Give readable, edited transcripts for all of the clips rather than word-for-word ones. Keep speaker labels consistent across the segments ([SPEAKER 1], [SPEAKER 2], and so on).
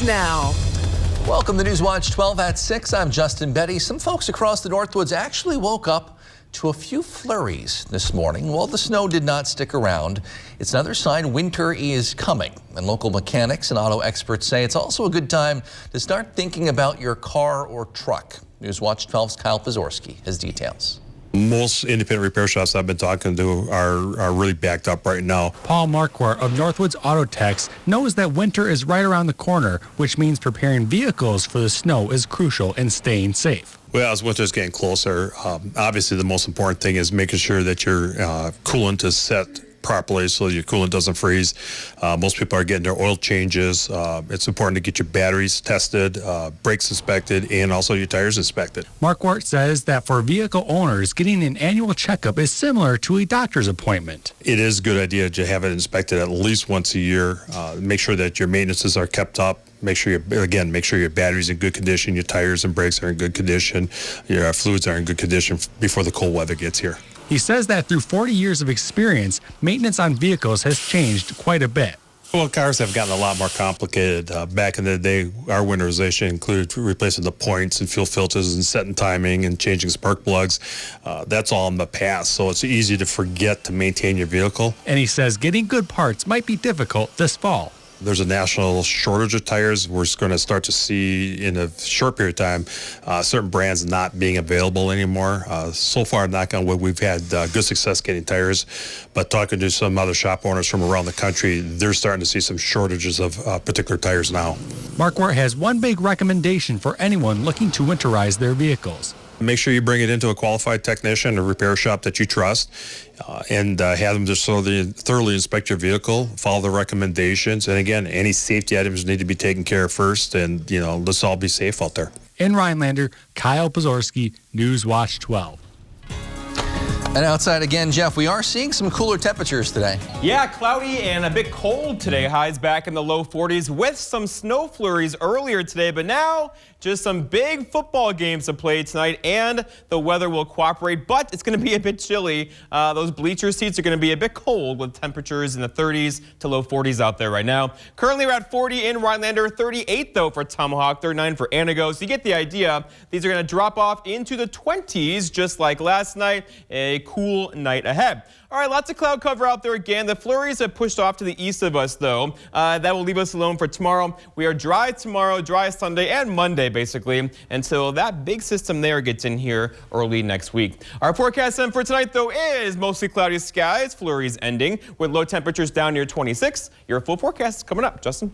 [SPEAKER 1] Now.
[SPEAKER 2] Welcome to Newswatch 12 at 6. I'm Justin Betty. Some folks across the Northwoods actually woke up to a few flurries this morning. While the snow did not stick around, it's another sign winter is coming. And local mechanics and auto experts say it's also a good time to start thinking about your car or truck. Newswatch 12's Kyle Pazorski has details.
[SPEAKER 3] Most independent repair shops I've been talking to are really backed up right now.
[SPEAKER 4] Paul Marquardt of Northwoods Auto Techs knows that winter is right around the corner, which means preparing vehicles for the snow is crucial in staying safe.
[SPEAKER 3] Well, as winter's getting closer, obviously the most important thing is making sure that your coolant is set properly so your coolant doesn't freeze. Most people are getting their oil changes. It's important to get your batteries tested, brakes inspected, and also your tires inspected.
[SPEAKER 4] Marquardt says that for vehicle owners, getting an annual checkup is similar to a doctor's appointment.
[SPEAKER 3] It is a good idea to have it inspected at least once a year. Make sure that your maintenances are kept up. Make sure your battery's in good condition, your tires and brakes are in good condition, your fluids are in good condition before the cold weather gets here.
[SPEAKER 4] He says that through 40 years of experience, maintenance on vehicles has changed quite a bit.
[SPEAKER 3] Well, cars have gotten a lot more complicated. Back in the day, our winterization included replacing the points and fuel filters and setting timing and changing spark plugs. That's all in the past, so it's easy to forget to maintain your vehicle.
[SPEAKER 4] And he says getting good parts might be difficult this fall.
[SPEAKER 3] There's a national shortage of tires. We're going to start to see in a short period of time certain brands not being available anymore. So far, knock on wood, we've had good success getting tires, but talking to some other shop owners from around the country, they're starting to see some shortages of particular tires now.
[SPEAKER 4] Marquardt has one big recommendation for anyone looking to winterize their vehicles.
[SPEAKER 3] Make sure you bring it into a qualified technician or repair shop that you trust and have them just thoroughly inspect your vehicle, follow the recommendations. And again, any safety items need to be taken care of first. And, let's all be safe out there.
[SPEAKER 4] In Rhinelander, Kyle Pazorski, Newswatch 12.
[SPEAKER 2] And outside again, Jeff, we are seeing some cooler temperatures today.
[SPEAKER 5] Yeah, cloudy and a bit cold today. Highs back in the low 40s with some snow flurries earlier today. But now just some big football games to play tonight, and the weather will cooperate, but it's going to be a bit chilly. Those bleacher seats are going to be a bit cold with temperatures in the 30s to low 40s out there right now. Currently we're at 40 in Rhinelander, 38 though for Tomahawk, 39 for Anago. So you get the idea. These are going to drop off into the 20s just like last night. A cool night ahead. All right, lots of cloud cover out there again. The flurries have pushed off to the east of us, though. That will leave us alone for tomorrow. We are dry tomorrow, dry Sunday, and Monday, basically, until that big system there gets in here early next week. Our forecast then for tonight, though, is mostly cloudy skies, flurries ending, with low temperatures down near 26. Your full forecast is coming up. Justin?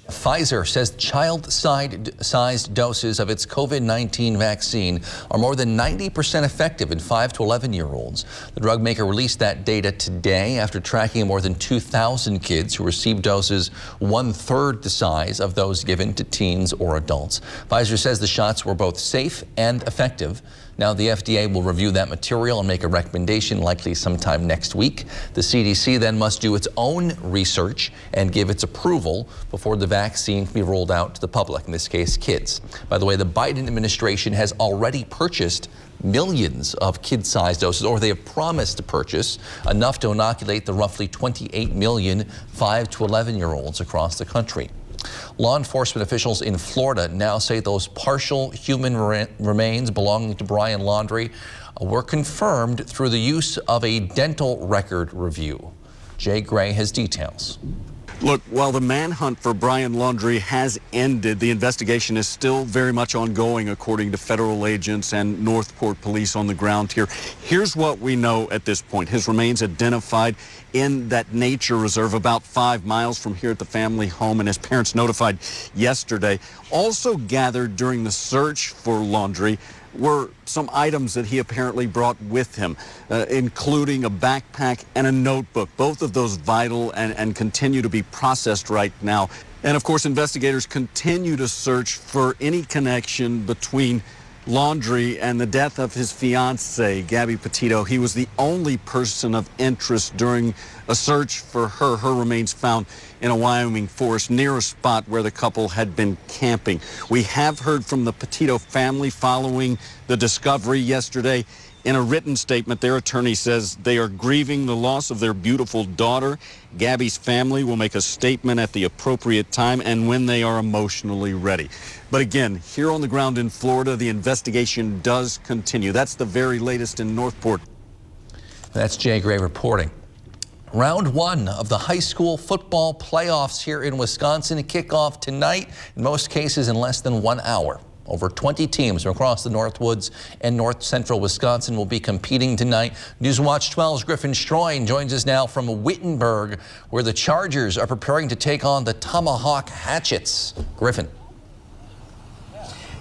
[SPEAKER 2] Pfizer says child-sized doses of its COVID-19 vaccine are more than 90% effective in 5 to 11-year-olds. The drug maker released that data today after tracking more than 2,000 kids who received doses one-third the size of those given to teens or adults. Pfizer says the shots were both safe and effective. Now the FDA will review that material and make a recommendation likely sometime next week. The CDC then must do its own research and give its approval before the vaccine can be rolled out to the public, in this case kids. By the way, the Biden administration has already purchased millions of kid-sized doses, or they have promised to purchase enough to inoculate the roughly 28 million 5 to 11-year-olds across the country. Law enforcement officials in Florida now say those partial human remains belonging to Brian Laundrie were confirmed through the use of a dental record review. Jay Gray has details.
[SPEAKER 6] Look, while the manhunt for Brian Laundrie has ended, the investigation is still very much ongoing, according to federal agents and Northport police on the ground here. Here's what we know at this point. His remains identified in that nature reserve about 5 miles from here at the family home, and his parents notified yesterday. Also gathered during the search for Laundrie were some items that he apparently brought with him, including a backpack and a notebook. Both of those vital and continue to be processed right now. And of course, investigators continue to search for any connection between Laundrie and the death of his fiancée, Gabby Petito. He was the only person of interest during a search for her. Her remains found in a Wyoming forest near a spot where the couple had been camping. We have heard from the Petito family following the discovery yesterday. In a written statement, their attorney says they are grieving the loss of their beautiful daughter. Gabby's family will make a statement at the appropriate time and when they are emotionally ready. But again, here on the ground in Florida, the investigation does continue. That's the very latest in Northport.
[SPEAKER 2] That's Jay Gray reporting. Round one of the high school football playoffs here in Wisconsin kick off tonight, in most cases in less than 1 hour. Over 20 teams from across the Northwoods and North Central Wisconsin will be competing tonight. Newswatch 12's Griffin Stroin joins us now from Wittenberg, where the Chargers are preparing to take on the Tomahawk Hatchets. Griffin.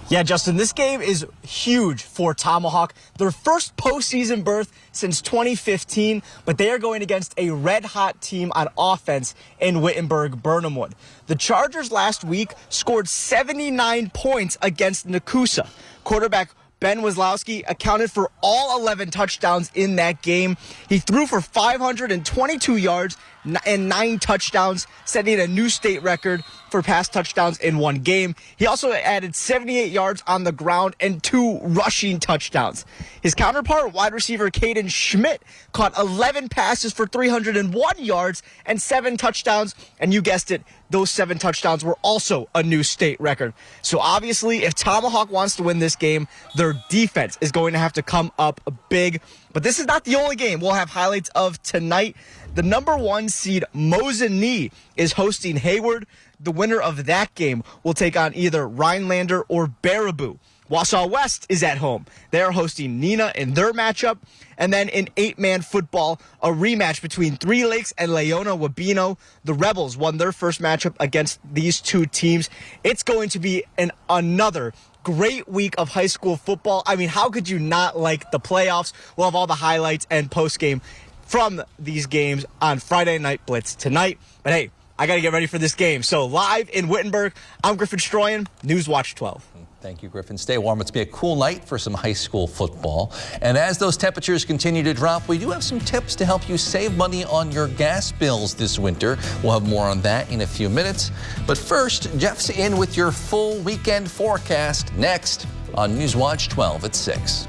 [SPEAKER 1] Yeah, Justin, this game is huge for Tomahawk. Their first postseason berth since 2015, but they are going against a red-hot team on offense in Wittenberg-Burnhamwood. The Chargers last week scored 79 points against Nakusa. Quarterback Ben Wazlowski accounted for all 11 touchdowns in that game. He threw for 522 yards and 9 touchdowns, setting a new state record for pass touchdowns in one game. He also added 78 yards on the ground and 2 rushing touchdowns. His counterpart, wide receiver Caden Schmidt, caught 11 passes for 301 yards and 7 touchdowns. And you guessed it, those 7 touchdowns were also a new state record. So obviously, if Tomahawk wants to win this game, their defense is going to have to come up big. But this is not the only game we'll have highlights of tonight. The number 1 seed Mosinee is hosting Hayward. The winner of that game will take on either Rhinelander or Baraboo. Wausau West is at home. They're hosting Neenah in their matchup. And then in 8-man football, a rematch between Three Lakes and Leona Wabeno. The Rebels won their first matchup against these two teams. It's going to be another great week of high school football. I mean, how could you not like the playoffs? We'll have all the highlights and post-game from these games on Friday Night Blitz tonight. But hey, I got to get ready for this game. So live in Wittenberg, I'm Griffin Stroyan, Newswatch 12.
[SPEAKER 2] Thank you, Griffin. Stay warm. It's going to be a cool night for some high school football. And as those temperatures continue to drop, we do have some tips to help you save money on your gas bills this winter. We'll have more on that in a few minutes. But first, Jeff's in with your full weekend forecast next on Newswatch 12 at 6.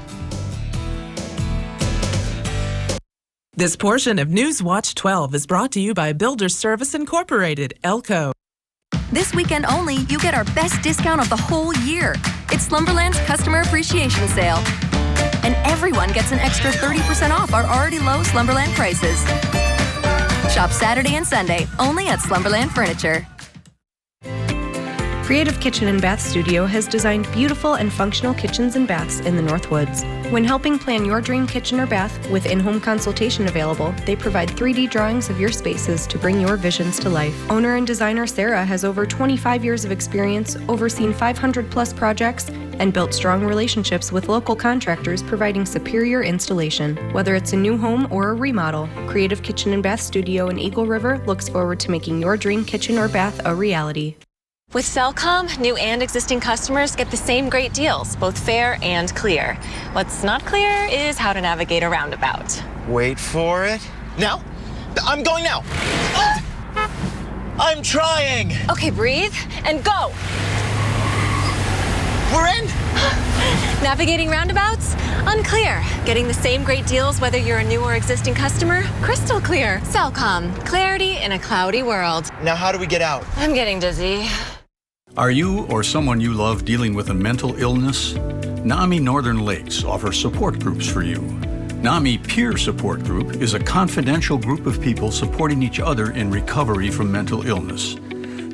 [SPEAKER 7] This portion of Newswatch 12 is brought to you by Builders Service Incorporated, Elko.
[SPEAKER 8] This weekend only, you get our best discount of the whole year. It's Slumberland's Customer Appreciation Sale. And everyone gets an extra 30% off our already low Slumberland prices. Shop Saturday and Sunday, only at Slumberland Furniture.
[SPEAKER 9] Creative Kitchen and Bath Studio has designed beautiful and functional kitchens and baths in the Northwoods. When helping plan your dream kitchen or bath with in-home consultation available, they provide 3D drawings of your spaces to bring your visions to life. Owner and designer Sarah has over 25 years of experience, overseen 500+ projects, and built strong relationships with local contractors providing superior installation. Whether it's a new home or a remodel, Creative Kitchen and Bath Studio in Eagle River looks forward to making your dream kitchen or bath a reality.
[SPEAKER 10] With Cellcom, new and existing customers get the same great deals, both fair and clear. What's not clear is how to navigate a roundabout.
[SPEAKER 1] Wait for it. Now? I'm going now. I'm trying.
[SPEAKER 10] Okay, breathe and go.
[SPEAKER 1] We're in.
[SPEAKER 10] Navigating roundabouts? Unclear. Getting the same great deals whether you're a new or existing customer? Crystal clear. Cellcom, clarity in a cloudy world.
[SPEAKER 1] Now how do we get out?
[SPEAKER 10] I'm getting dizzy.
[SPEAKER 11] Are you or someone you love dealing with a mental illness? NAMI Northern Lakes offers support groups for you. NAMI Peer Support Group is a confidential group of people supporting each other in recovery from mental illness.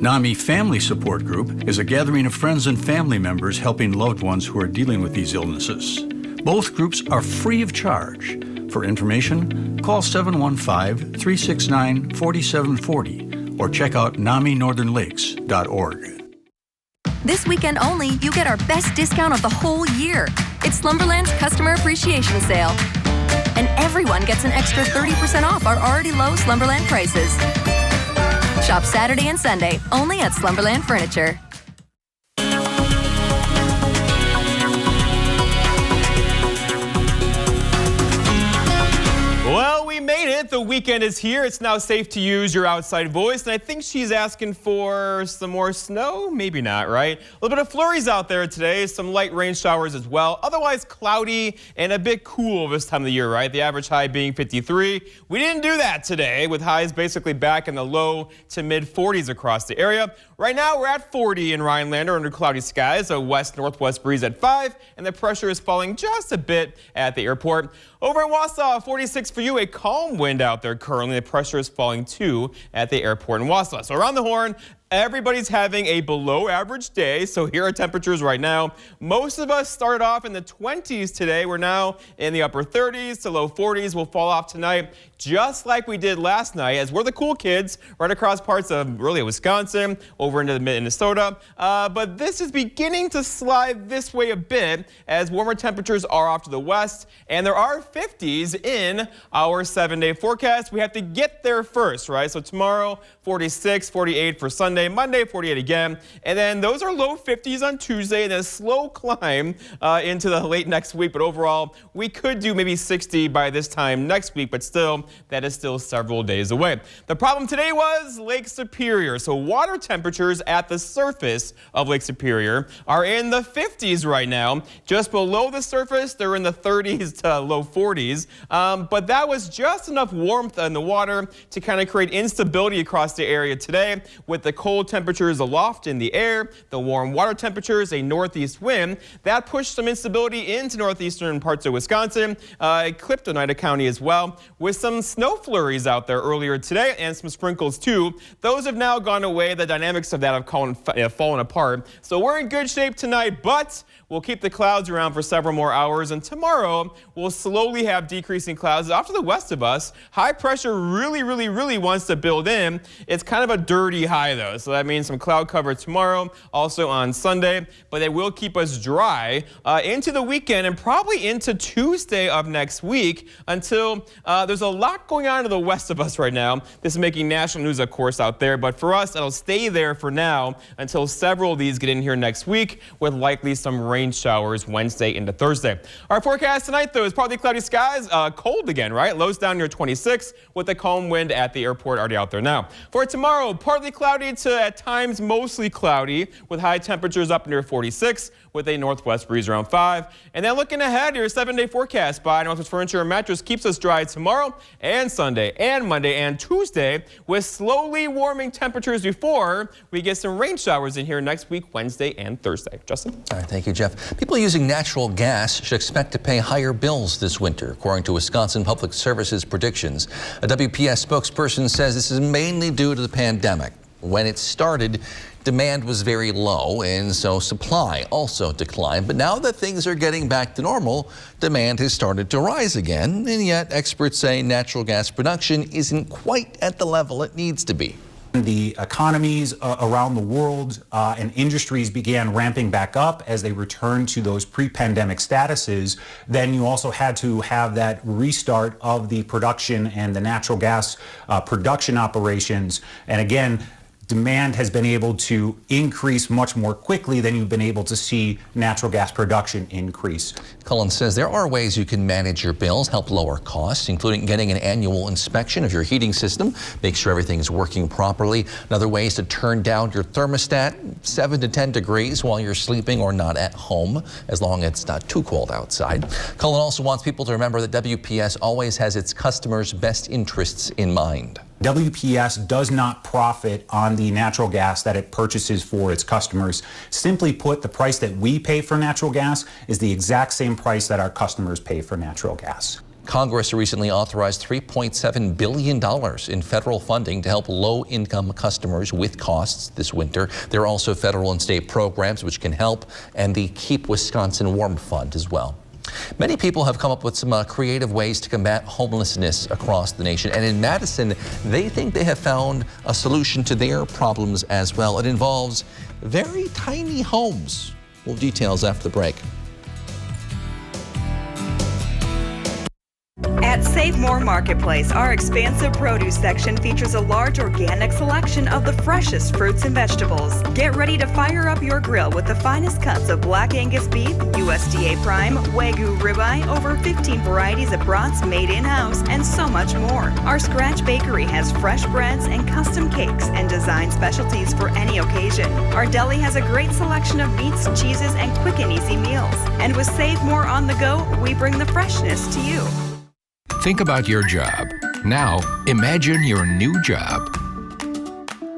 [SPEAKER 11] NAMI Family Support Group is a gathering of friends and family members helping loved ones who are dealing with these illnesses. Both groups are free of charge. For information, call 715-369-4740 or check out NAMINorthernLakes.org.
[SPEAKER 8] This weekend only, you get our best discount of the whole year. It's Slumberland's Customer Appreciation Sale. And everyone gets an extra 30% off our already low Slumberland prices. Shop Saturday and Sunday, only at Slumberland Furniture.
[SPEAKER 5] Well, we made it that the weekend is here. It's now safe to use your outside voice, and I think she's asking for some more snow. Maybe not, right? A little bit of flurries out there today, some light rain showers as well. Otherwise cloudy and a bit cool this time of the year, right? The average high being 53. We didn't do that today, with highs basically back in the low to mid 40s across the area. Right now, we're at 40 in Rhinelander under cloudy skies, a west-northwest breeze at 5, and the pressure is falling just a bit at the airport. Over in Wausau, 46 for you, a calm wind out there currently. The pressure is falling too at the airport in Wausau. So around the horn, everybody's having a below average day. So here are temperatures right now. Most of us started off in the 20s today. We're now in the upper 30s to low 40s. We'll fall off tonight just like we did last night, as we're the cool kids right across parts of really Wisconsin over into the Minnesota. But this is beginning to slide this way a bit as warmer temperatures are off to the west, and there are 50s in our 7-day forecast. We have to get there first, right? So tomorrow, 46, 48 for Sunday, Monday, 48 again, and then those are low 50s on Tuesday, and then a slow climb into the late next week. But overall, we could do maybe 60 by this time next week, but still, that is still several days away. The problem today was Lake Superior. So water temperatures at the surface of Lake Superior are in the 50s right now. Just below the surface, they're in the 30s to low 40s. But that was just enough warmth in the water to kind of create instability across the area today, with the cold temperatures aloft in the air, the warm water temperatures, a northeast wind. That pushed some instability into northeastern parts of Wisconsin. It clipped Oneida County as well, with some snow flurries out there earlier today and some sprinkles too. Those have now gone away. The dynamics of that have fallen apart. So we're in good shape tonight, but we'll keep the clouds around for several more hours, and tomorrow we'll slowly have decreasing clouds off to the west of us. High pressure really wants to build in. It's kind of a dirty high though, so that means some cloud cover tomorrow, also on Sunday, but it will keep us dry into the weekend and probably into Tuesday of next week until there's a lot going on to the west of us right now. This is making national news, of course, out there, but for us, it'll stay there for now until several of these get in here next week, with likely some rain showers Wednesday into Thursday. Our forecast tonight, though, is partly cloudy skies, cold again, right? Lows down near 26 with a calm wind at the airport already out there now. For tomorrow, partly cloudy to at times mostly cloudy, with high temperatures up near 46 with a northwest breeze around 5. And then looking ahead, your 7-day forecast by Northwest Furniture and Mattress keeps us dry tomorrow and Sunday and Monday and Tuesday, with slowly warming temperatures before we get some rain showers in here next week, Wednesday and Thursday. Justin?
[SPEAKER 2] All right, thank you, Jeff. People using natural gas should expect to pay higher bills this winter, according to Wisconsin Public Service's predictions. A WPS spokesperson says this is mainly due to the pandemic. When it started, demand was very low, and so supply also declined. But now that things are getting back to normal, demand has started to rise again. And yet experts say natural gas production isn't quite at the level it needs to be.
[SPEAKER 12] The economies around the world and industries began ramping back up as they returned to those pre-pandemic statuses. Then you also had to have that restart of the production and the natural gas production operations. And again, demand has been able to increase much more quickly than you've been able to see natural gas production increase.
[SPEAKER 2] Cullen says there are ways you can manage your bills, help lower costs, including getting an annual inspection of your heating system, make sure everything is working properly. Another way is to turn down your thermostat 7 to 10 degrees while you're sleeping or not at home, as long as it's not too cold outside. Cullen also wants people to remember that WPS always has its customers' best interests in mind.
[SPEAKER 12] WPS does not profit on the natural gas that it purchases for its customers. Simply put, the price that we pay for natural gas is the exact same price that our customers pay for natural gas.
[SPEAKER 2] Congress recently authorized $3.7 billion in federal funding to help low-income customers with costs this winter. There are also federal and state programs which can help, and the Keep Wisconsin Warm Fund as well. Many people have come up with some creative ways to combat homelessness across the nation. And in Madison, they think they have found a solution to their problems as well. It involves very tiny homes. More details after the break.
[SPEAKER 13] At Say Save More Marketplace, our expansive produce section features a large organic selection of the freshest fruits and vegetables. Get ready to fire up your grill with the finest cuts of Black Angus beef, USDA Prime, Wagyu ribeye, over 15 varieties of brats made in-house, and so much more. Our Scratch Bakery has fresh breads and custom cakes and design specialties for any occasion. Our deli has a great selection of meats, cheeses, and quick and easy meals. And with Save More on the go, we bring the freshness to you.
[SPEAKER 14] Think about your job. Now, imagine your new job.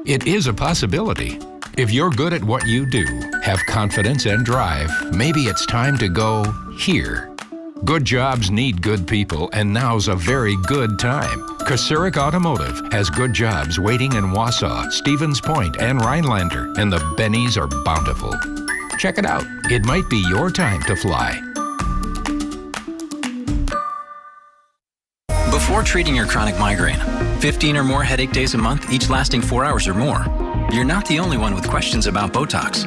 [SPEAKER 14] It is a possibility. If you're good at what you do, have confidence and drive, maybe it's time to go here. Good jobs need good people, and now's a very good time. Kosurik Automotive has good jobs waiting in Wausau, Stevens Point, and Rhinelander, and the bennies are bountiful. Check it out. It might be your time to fly.
[SPEAKER 15] Before treating your chronic migraine, 15 or more headache days a month, each lasting 4 hours or more, you're not the only one with questions about Botox.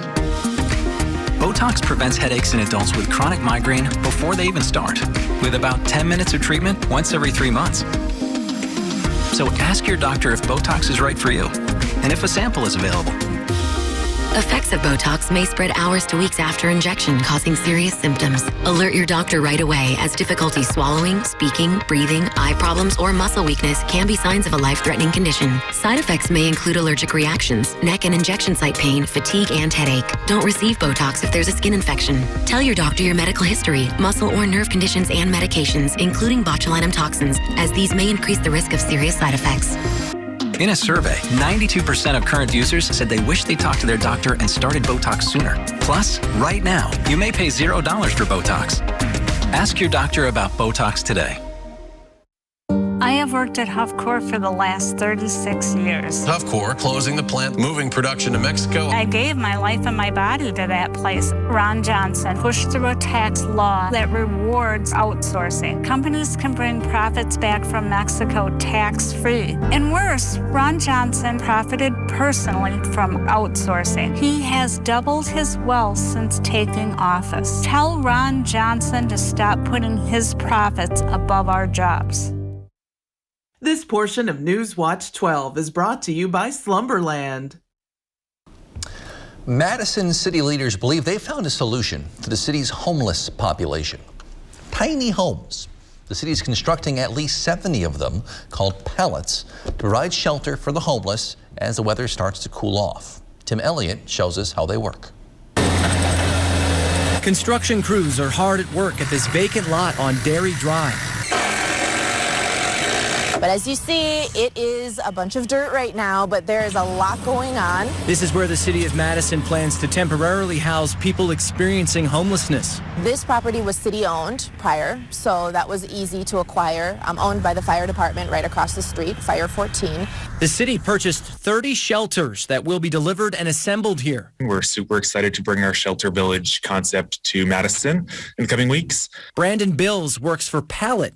[SPEAKER 15] Botox prevents headaches in adults with chronic migraine before they even start, with about 10 minutes of treatment once every 3 months. So ask your doctor if Botox is right for you, and if a sample is available.
[SPEAKER 16] Effects of Botox may spread hours to weeks after injection, causing serious symptoms. Alert your doctor right away, as difficulty swallowing, speaking, breathing, eye problems, or muscle weakness can be signs of a life-threatening condition. Side effects may include allergic reactions, neck and injection site pain, fatigue, and headache. Don't receive Botox if there's a skin infection. Tell your doctor your medical history, muscle or nerve conditions, and medications, including botulinum toxins, as these may increase the risk of serious side effects.
[SPEAKER 15] In a survey, 92% of current users said they wish they talked to their doctor and started Botox sooner. Plus, right now, you may pay $0 for Botox. Ask your doctor about Botox today.
[SPEAKER 17] I have worked at Huffcore for the last 36 years.
[SPEAKER 18] Huffcore closing the plant, moving production to Mexico.
[SPEAKER 17] I gave my life and my body to that place. Ron Johnson pushed through a tax law that rewards outsourcing. Companies can bring profits back from Mexico tax-free. And worse, Ron Johnson profited personally from outsourcing. He has doubled his wealth since taking office. Tell Ron Johnson to stop putting his profits above our jobs.
[SPEAKER 7] This portion of News Watch 12 is brought to you by Slumberland.
[SPEAKER 2] Madison city leaders believe they found a solution to the city's homeless population. Tiny homes. The city is constructing at least 70 of them, called pallets, to provide shelter for the homeless as the weather starts to cool off. Tim Elliott shows us how they work.
[SPEAKER 19] Construction crews are hard at work at this vacant lot on Dairy Drive.
[SPEAKER 20] But as you see, it is a bunch of dirt right now, but there is a lot going on.
[SPEAKER 19] This is where the city of Madison plans to temporarily house people experiencing homelessness.
[SPEAKER 20] This property was city-owned prior, so that was easy to acquire. Owned by the fire department right across the street, Fire 14.
[SPEAKER 19] The city purchased 30 shelters that will be delivered and assembled here.
[SPEAKER 21] We're super excited to bring our shelter village concept to Madison in the coming weeks.
[SPEAKER 19] Brandon Bills works for Pallet.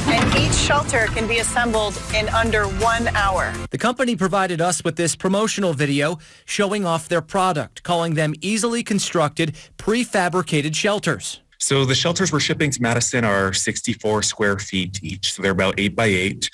[SPEAKER 22] And each shelter can be assembled in under 1 hour.
[SPEAKER 19] The company provided us with this promotional video showing off their product, calling them easily constructed, prefabricated shelters.
[SPEAKER 21] So the shelters we're shipping to Madison are 64 square feet each. So they're about 8 by 8.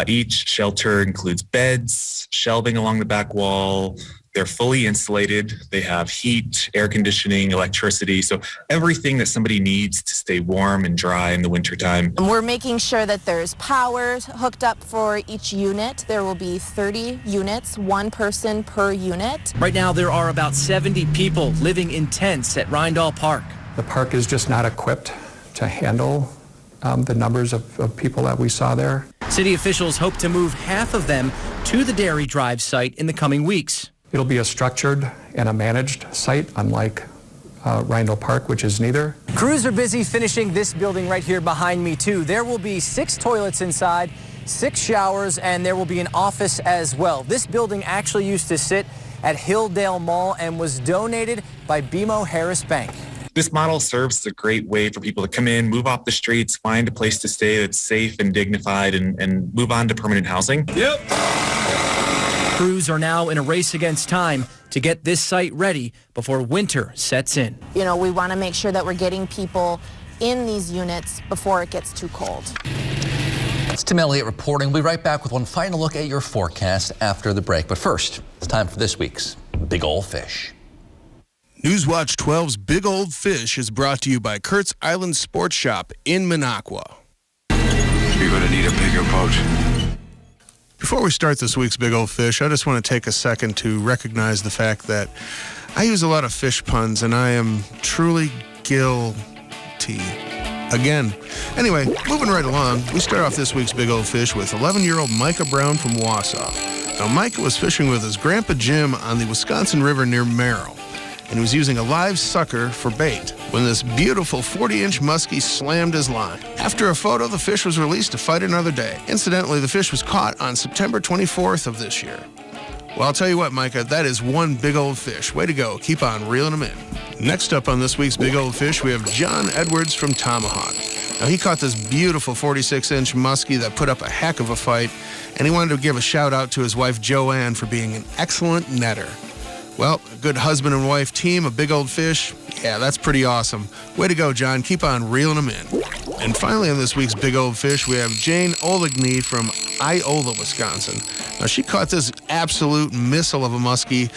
[SPEAKER 21] Each shelter includes beds, shelving along the back wall. They're fully insulated. They have heat, air conditioning, electricity. So everything that somebody needs to stay warm and dry in the wintertime.
[SPEAKER 20] And we're making sure that there's power hooked up for each unit. There will be 30 units, 1 person per unit.
[SPEAKER 19] Right now, there are about 70 people living in tents at Rindall Park.
[SPEAKER 23] The park is just not equipped to handle the numbers of people that we saw there.
[SPEAKER 19] City officials hope to move half of them to the Dairy Drive site in the coming weeks.
[SPEAKER 23] It'll be a structured and a managed site, unlike Rindall Park, which is neither.
[SPEAKER 19] Crews are busy finishing this building right here behind me, too. There will be 6 toilets inside, 6 showers, and there will be an office as well. This building actually used to sit at Hilldale Mall and was donated by BMO Harris Bank.
[SPEAKER 21] This model serves as a great way for people to come in, move off the streets, find a place to stay that's safe and dignified, and move on to permanent housing.
[SPEAKER 19] Yep. Crews are now in a race against time to get this site ready before winter sets in.
[SPEAKER 20] You know, we want to make sure that we're getting people in these units before it gets too cold.
[SPEAKER 2] It's Tim Elliott reporting. We'll be right back with one final look at your forecast after the break. But first, it's time for this week's Big Ol' Fish.
[SPEAKER 3] Newswatch 12's Big Old Fish is brought to you by Kurt's Island Sports Shop in Minocqua.
[SPEAKER 4] You're going to need a bigger boat.
[SPEAKER 3] Before we start this week's Big Old Fish, I just want to take a second to recognize the fact that I use a lot of fish puns, and I am truly guilty. Again. Anyway, moving right along, we start off this week's Big Old Fish with 11-year-old Micah Brown from Wausau. Now, Micah was fishing with his grandpa Jim on the Wisconsin River near Merrill, and he was using a live sucker for bait when this beautiful 40-inch muskie slammed his line. After a photo, the fish was released to fight another day. Incidentally, the fish was caught on September 24th of this year. Well, I'll tell you what, Micah, that is one big old fish. Way to go. Keep on reeling them in. Next up on this week's Big Old Fish, we have John Edwards from Tomahawk. Now, he caught this beautiful 46-inch muskie that put up a heck of a fight, and he wanted to give a shout-out to his wife, Joanne, for being an excellent netter. Well, a good husband and wife team, a big old fish. Yeah, that's pretty awesome. Way to go, John. Keep on reeling them in. And finally on this week's Big Old Fish, we have Jane Oligny from Iola, Wisconsin. Now, she caught this absolute missile of a muskie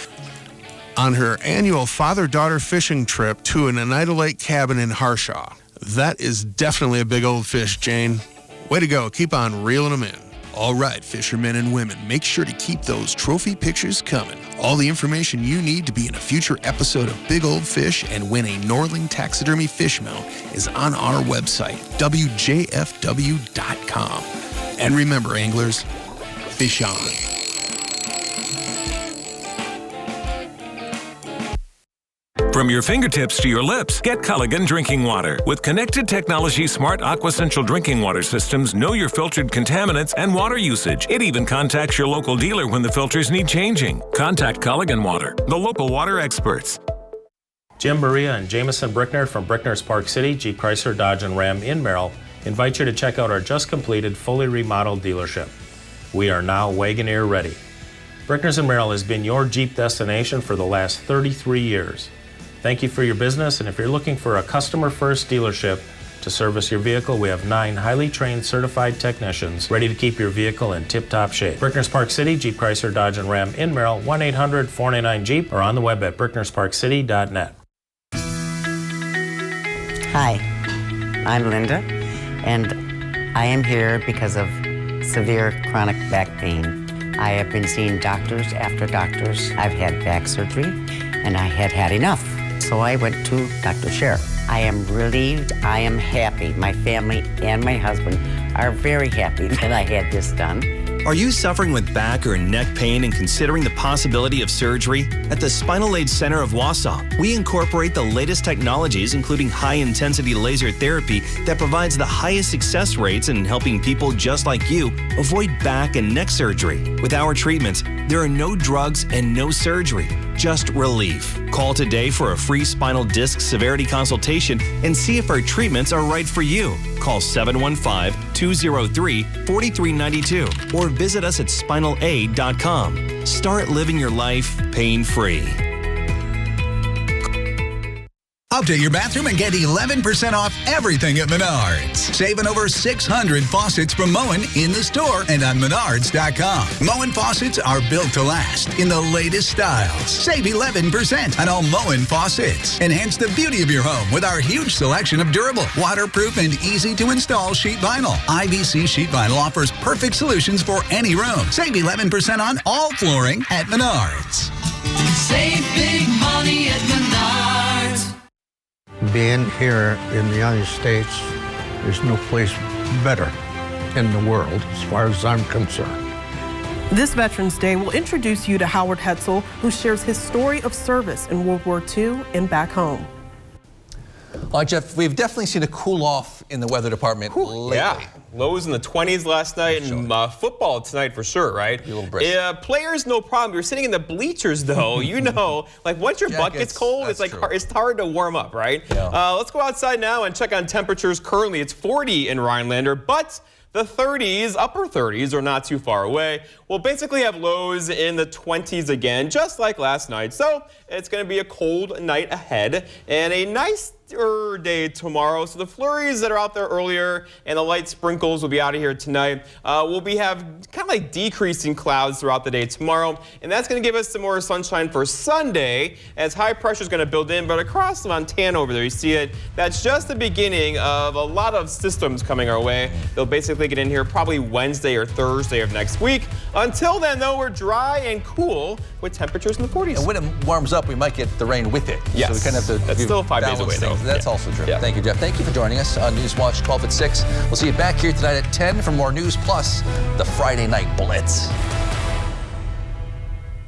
[SPEAKER 3] on her annual father-daughter fishing trip to an Oneida Lake cabin in Harshaw. That is definitely a big old fish, Jane. Way to go. Keep on reeling them in. All right, fishermen and women, make sure to keep those trophy pictures coming. All the information you need to be in a future episode of Big Old Fish and win a Norling Taxidermy fish mount is on our website, WJFW.com. And remember, anglers, fish on.
[SPEAKER 6] From your fingertips to your lips, get Culligan Drinking Water. With connected technology, smart AquaCentral drinking water systems know your filtered contaminants and water usage. It even contacts your local dealer when the filters need changing. Contact Culligan Water, the local water experts.
[SPEAKER 24] Jim, Maria, and Jameson Brickner from Brickner's Park City, Jeep Chrysler, Dodge, and Ram in Merrill invite you to check out our just completed, fully remodeled dealership. We are now Wagoneer ready. Brickner's in Merrill has been your Jeep destination for the last 33 years. Thank you for your business, and if you're looking for a customer-first dealership to service your vehicle, we have 9 highly trained certified technicians ready to keep your vehicle in tip-top shape. Brickner's Park City, Jeep Chrysler, Dodge, and Ram in Merrill, 1-800-499-JEEP, or on the web at bricknersparkcity.net.
[SPEAKER 25] Hi, I'm Linda, and I am here because of severe chronic back pain. I have been seeing doctors after doctors. I've had back surgery, and I had had enough. So I went to Dr. Scher. I am happy. My family and my husband are very happy that I had this done.
[SPEAKER 26] Are you suffering with back or neck pain and considering the possibility of surgery? At the Spinal Aid Center of Wausau, we incorporate the latest technologies, including high-intensity laser therapy that provides the highest success rates in helping people just like you avoid back and neck surgery. With our treatments, there are no drugs and no surgery, just relief. Call today for a free spinal disc severity consultation and see if our treatments are right for you. Call 715-203-4392 or visit us at spinalaid.com. Start living your life pain-free.
[SPEAKER 27] Update your bathroom and get 11% off everything at Menards. Saving over 600 faucets from Moen in the store and on Menards.com. Moen faucets are built to last in the latest styles. Save 11% on all Moen faucets. Enhance the beauty of your home with our huge selection of durable, waterproof, and easy-to-install sheet vinyl. IBC sheet vinyl offers perfect solutions for any room. Save 11% on all flooring at Menards.
[SPEAKER 28] Save big money at Menards.
[SPEAKER 29] Being here in the United States, there's no place better in the world as far as I'm concerned.
[SPEAKER 30] This Veterans Day will introduce you to Howard Hetzel, who shares his story of service in World War II and back home.
[SPEAKER 2] All right, Jeff, we've definitely seen a cool off in the weather department lately.
[SPEAKER 5] Yeah, lows in the 20s last night, and football tonight for sure, right?
[SPEAKER 2] A little brisk.
[SPEAKER 5] Players, no problem. You're sitting in the bleachers, though. You know, like once your butt gets cold, it's like it's hard to warm up, right?
[SPEAKER 2] Yeah.
[SPEAKER 5] Let's go outside now and check on temperatures. Currently, it's 40 in Rhinelander, but the 30s, upper 30s, are not too far away. We'll basically have lows in the 20s again, just like last night. So it's going to be a cold night ahead and a nice day tomorrow. So the flurries that are out there earlier and the light sprinkles will be out of here tonight. We'll have kind of like decreasing clouds throughout the day tomorrow. And that's going to give us some more sunshine for Sunday as high pressure is going to build in. But across Montana over there, you see it. That's just the beginning of a lot of systems coming our way. They'll basically get in here probably Wednesday or Thursday of next week. Until then, though, we're dry and cool with temperatures in the 40s.
[SPEAKER 2] And when it warms up, we might get the rain with it.
[SPEAKER 5] Yes.
[SPEAKER 2] So we kind of have to
[SPEAKER 5] That's still 5 days away, though.
[SPEAKER 2] That's also true. Yeah. Thank you, Jeff. Thank you for joining us on Newswatch 12 at 6. We'll see you back here tonight at 10 for more News Plus, the Friday Night Blitz.